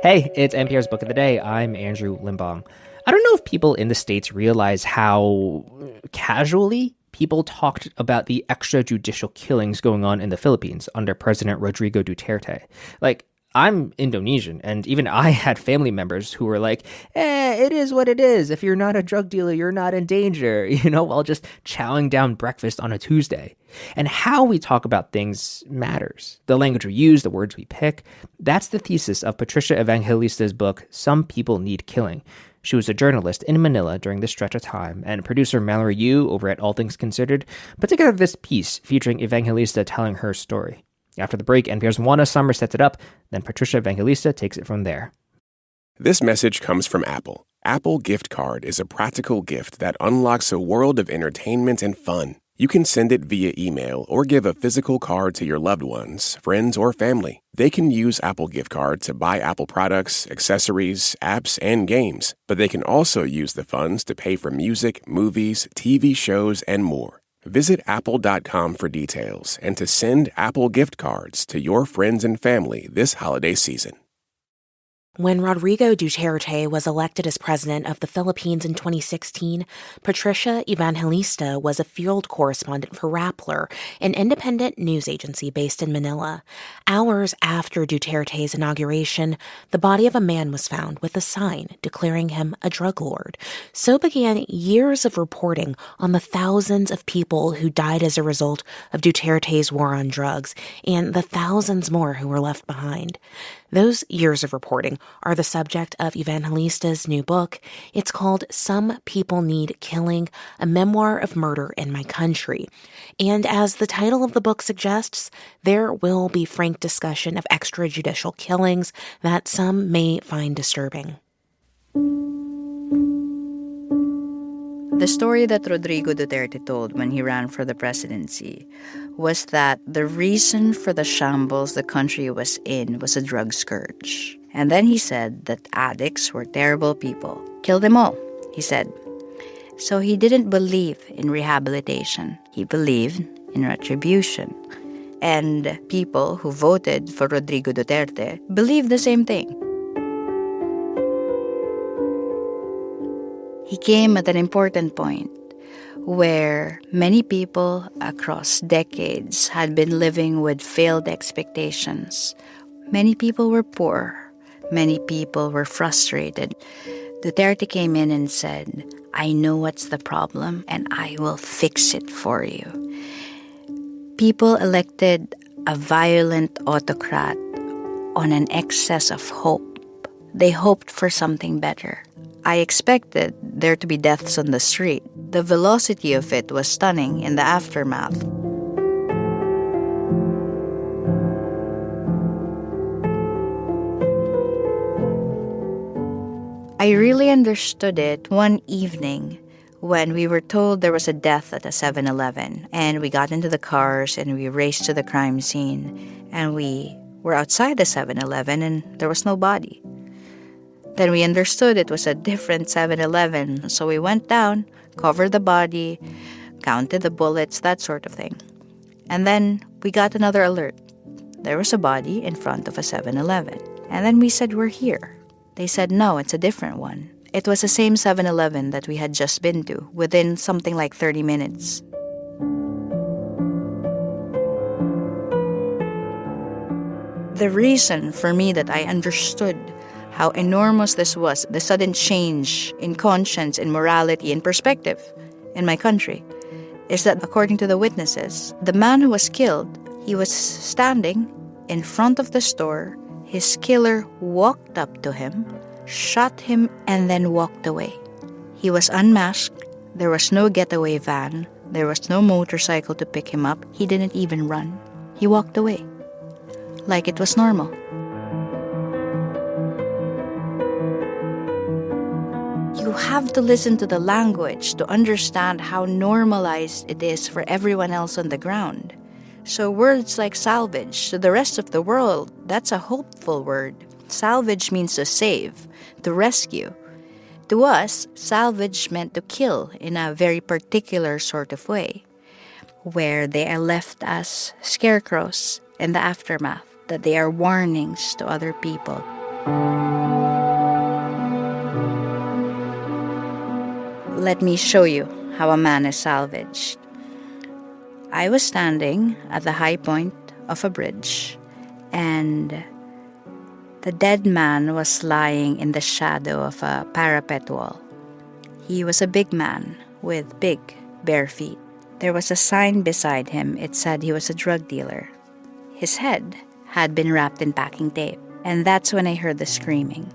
Hey, it's NPR's Book of the Day. I'm Andrew Limbong. I don't know if people in the States realize how casually people talked about the extrajudicial killings going on in the Philippines under President Rodrigo Duterte. Like, I'm Indonesian, and even I had family members who were like, it is what it is. If you're not a drug dealer, you're not in danger, while just chowing down breakfast on a Tuesday. And how we talk about things matters. The language we use, the words we pick. That's the thesis of Patricia Evangelista's book, Some People Need Killing. She was a journalist in Manila during this stretch of time, and producer Mallory Yu over at All Things Considered put together this piece featuring Evangelista telling her story. After the break, NPR's Juana Summer sets it up, then Patricia Evangelista takes it from there. This message comes from Apple. Apple Gift Card is a practical gift that unlocks a world of entertainment and fun. You can send it via email or give a physical card to your loved ones, friends, or family. They can use Apple Gift Card to buy Apple products, accessories, apps, and games. But they can also use the funds to pay for music, movies, TV shows, and more. Visit apple.com for details and to send Apple gift cards to your friends and family this holiday season. When Rodrigo Duterte was elected as president of the Philippines in 2016, Patricia Evangelista was a field correspondent for Rappler, an independent news agency based in Manila. Hours after Duterte's inauguration, the body of a man was found with a sign declaring him a drug lord. So began years of reporting on the thousands of people who died as a result of Duterte's war on drugs and the thousands more who were left behind. Those years of reporting are the subject of Evangelista's new book. It's called Some People Need Killing, a memoir of murder in my country. And as the title of the book suggests, there will be frank discussion of extrajudicial killings that some may find disturbing. The story that Rodrigo Duterte told when he ran for the presidency was that the reason for the shambles the country was in was a drug scourge. And then he said that addicts were terrible people. Kill them all, he said. So he didn't believe in rehabilitation. He believed in retribution. And people who voted for Rodrigo Duterte believed the same thing. He came at an important point where many people across decades had been living with failed expectations. Many people were poor. Many people were frustrated. Duterte came in and said, I know what's the problem and I will fix it for you. People elected a violent autocrat on an excess of hope. They hoped for something better. I expected there to be deaths on the street. The velocity of it was stunning in the aftermath. I really understood it one evening when we were told there was a death at a 7-Eleven, and we got into the cars and we raced to the crime scene, and we were outside the 7-Eleven and there was no body. Then we understood it was a different 7-Eleven, so we went down, covered the body, counted the bullets, that sort of thing. And then we got another alert. There was a body in front of a 7-Eleven. And then we said, we're here. They said, no, it's a different one. It was the same 7-Eleven that we had just been to, within something like 30 minutes. The reason for me that I understood how enormous this was, the sudden change in conscience, in morality, in perspective in my country, is that according to the witnesses, the man who was killed, he was standing in front of the store. His killer walked up to him, shot him, and then walked away. He was unmasked. There was no getaway van. There was no motorcycle to pick him up. He didn't even run. He walked away like it was normal. You have to listen to the language to understand how normalized it is for everyone else on the ground. So words like salvage, to the rest of the world, that's a hopeful word. Salvage means to save, to rescue. To us, salvage meant to kill in a very particular sort of way, where they are left as scarecrows in the aftermath, that they are warnings to other people. let me show you how a man is salvaged. I was standing at the high point of a bridge, and the dead man was lying in the shadow of a parapet wall. He was a big man with big, bare feet. There was a sign beside him. It said he was a drug dealer. His head had been wrapped in packing tape, and that's when I heard the screaming.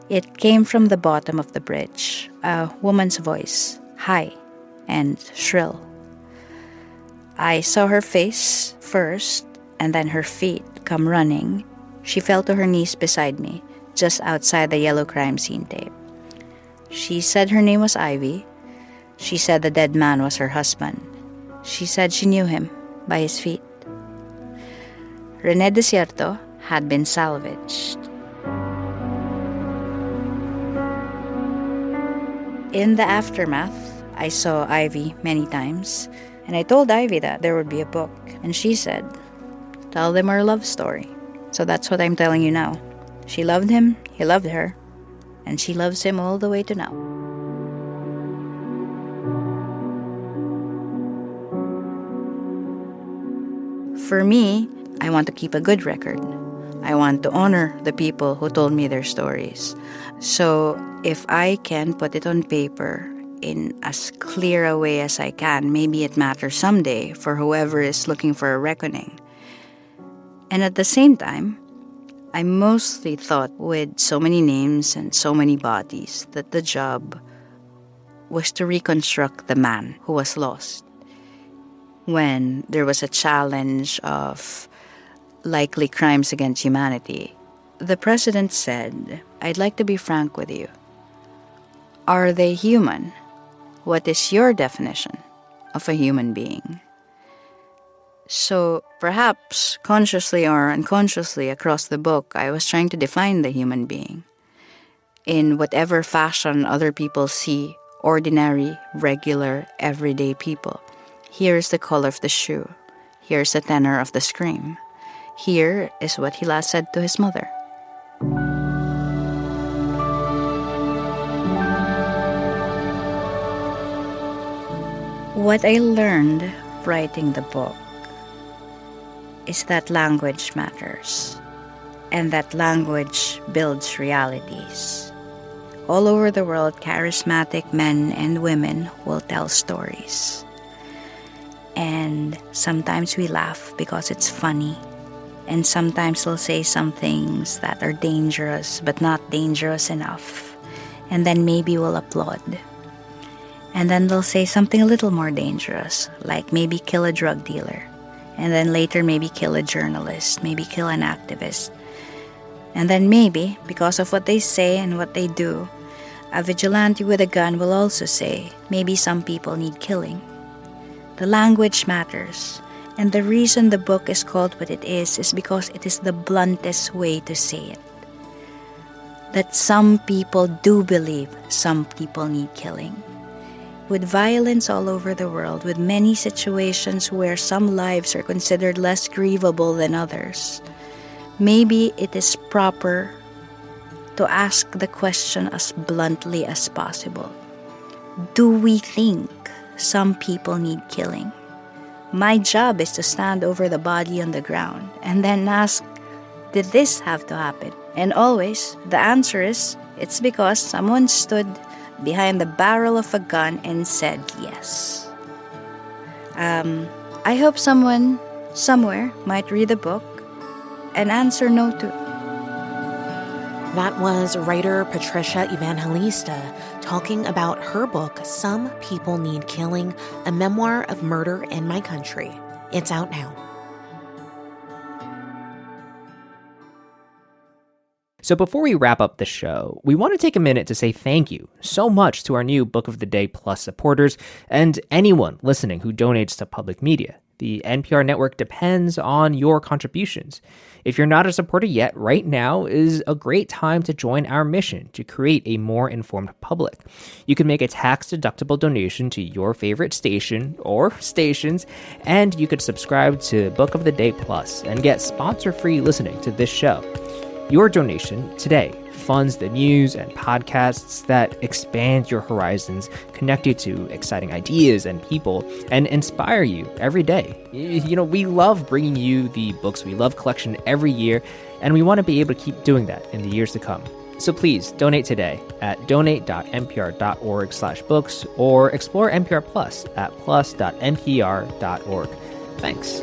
It came from the bottom of the bridge, a woman's voice, high and shrill. I saw her face first, and then her feet come running. She fell to her knees beside me, just outside the yellow crime scene tape. She said her name was Ivy. She said the dead man was her husband. She said she knew him by his feet. Rene Desierto had been salvaged. In the aftermath, I saw Ivy many times, and I told Ivy that there would be a book, and she said, "Tell them our love story." So that's what I'm telling you now. She loved him, he loved her, and she loves him all the way to now. For me, I want to keep a good record. I want to honor the people who told me their stories. So if I can put it on paper in as clear a way as I can, maybe it matters someday for whoever is looking for a reckoning. And at the same time, I mostly thought with so many names and so many bodies that the job was to reconstruct the man who was lost. When there was a challenge of likely crimes against humanity, the president said, "I'd like to be frank with you. Are they human? What is your definition of a human being?" So perhaps consciously or unconsciously across the book, I was trying to define the human being in whatever fashion other people see ordinary, regular, everyday people. Here's the color of the shoe. Here's the tenor of the scream. Here is what he last said to his mother. What I learned writing the book is that language matters, and that language builds realities. All over the world, charismatic men and women will tell stories. And sometimes we laugh because it's funny. And sometimes they'll say some things that are dangerous, but not dangerous enough. And then maybe we'll applaud. And then they'll say something a little more dangerous, like maybe kill a drug dealer. And then later maybe kill a journalist, maybe kill an activist. And then maybe, because of what they say and what they do, a vigilante with a gun will also say, maybe some people need killing. The language matters. And the reason the book is called what it is because it is the bluntest way to say it. That some people do believe some people need killing. With violence all over the world, with many situations where some lives are considered less grievable than others, maybe it is proper to ask the question as bluntly as possible. Do we think some people need killing? My job is to stand over the body on the ground and then ask, did this have to happen? And always, the answer is, it's because someone stood behind the barrel of a gun and said yes. I hope someone, somewhere, might read the book and answer no to. That was writer Patricia Evangelista talking about her book, Some People Need Killing, a memoir of murder in my country. It's out now. So before we wrap up the show, we want to take a minute to say thank you so much to our new Book of the Day Plus supporters and anyone listening who donates to public media. The NPR network depends on your contributions. If you're not a supporter yet, right now is a great time to join our mission to create a more informed public. You can make a tax-deductible donation to your favorite station or stations, and you could subscribe to Book of the Day Plus and get sponsor-free listening to this show. Your donation today funds the news and podcasts that expand your horizons, connect you to exciting ideas and people, and inspire you every day. We love bringing you the Books We Love collection every year, and we want to be able to keep doing that in the years to come. So please donate today at donate.npr.org/books or explore NPR Plus at plus.npr.org. Thanks.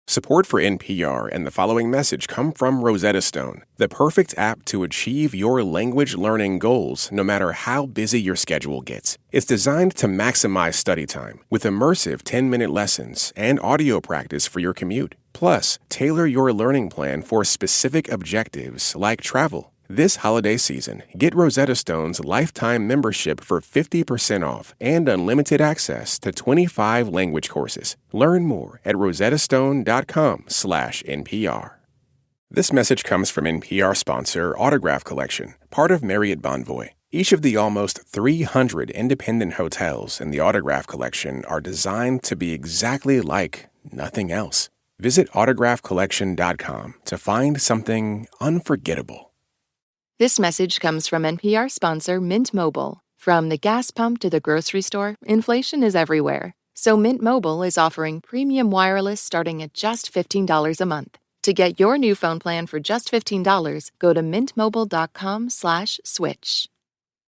Support for NPR and the following message come from Rosetta Stone, the perfect app to achieve your language learning goals no matter how busy your schedule gets. It's designed to maximize study time with immersive 10-minute lessons and audio practice for your commute. Plus, tailor your learning plan for specific objectives like travel. This holiday season, get Rosetta Stone's lifetime membership for 50% off and unlimited access to 25 language courses. Learn more at rosettastone.com/NPR. This message comes from NPR sponsor Autograph Collection, part of Marriott Bonvoy. Each of the almost 300 independent hotels in the Autograph Collection are designed to be exactly like nothing else. Visit autographcollection.com to find something unforgettable. This message comes from NPR sponsor Mint Mobile. From the gas pump to the grocery store, inflation is everywhere. So Mint Mobile is offering premium wireless starting at just $15 a month. To get your new phone plan for just $15, go to mintmobile.com/switch.